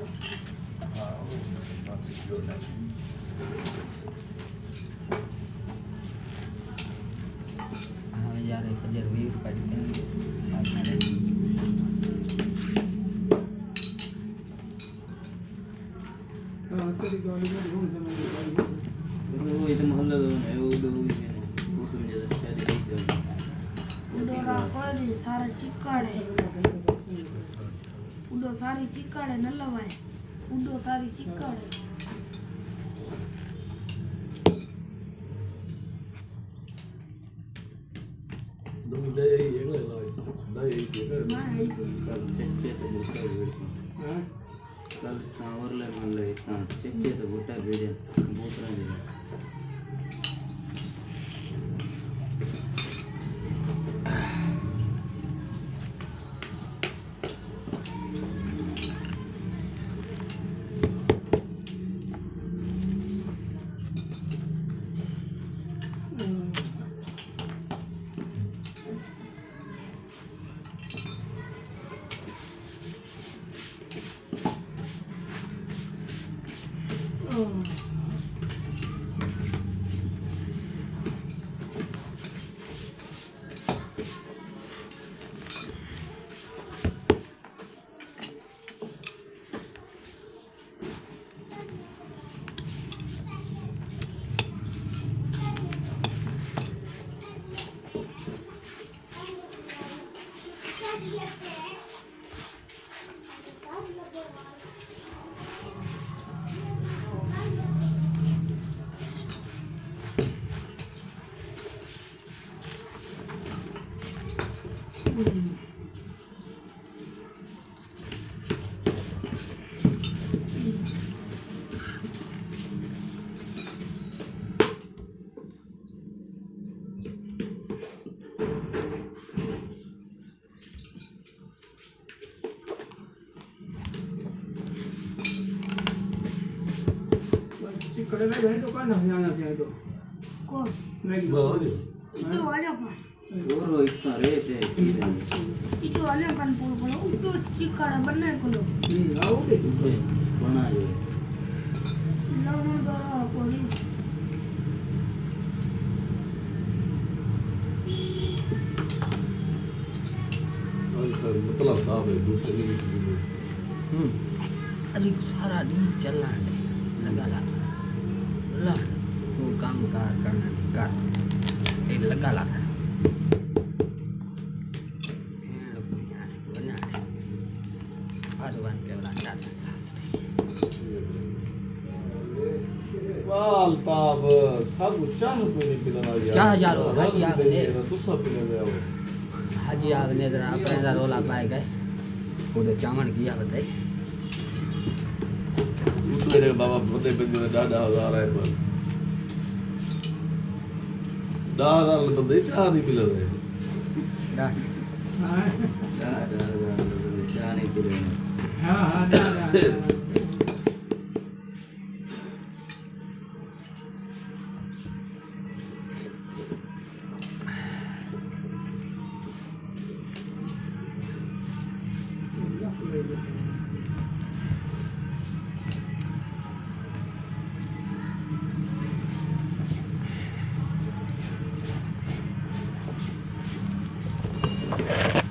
हाँ वो बात जोड़ना हाँ यार जरूरी पढ़ के तेरी गाड़ी में घूम जाना वो इधर मोहल्ला है वो समझे शायद नहीं उडोरा कोई सारा चिक्कड़ है उडो सारी चिक्कड़ है न लवाए उडो सारी चिक्कड़ है दो दे ये ना ये ये ना है कल चेचे तो बूटा बेटे कल सावरले मल्ले इतना चेचे तो बूटा बेटे बूटरा दे चिकड़े में गए तो कहाँ जाना चाहिए तो कौन बहुत इतो वाले पर और वो इतना रेट है इतो वाले पर बोल बोलो उडो चिक्कड़ बनने को लो आओ के बना जो लवण दो कोई और मतलब साहब है दूसरे की अरे सारा दिन चलना है लगा ला तू काम कार करना नहीं कर ये लगा ला वाल ताब सब चाह तो नहीं पिलाना यार चाह यारो, हाजी आग ने। तू सब पिला दे आओ हाजी आग ने जरा अपने रोला पाए गए वो तो चावण किया बताई मेरे बाबा बंदे बंदे में 10,000 है पर 10,000 बंदे चाह नहीं पिला रहे दस चाह नहीं पी रहे हाँ हाँ जा Yeah.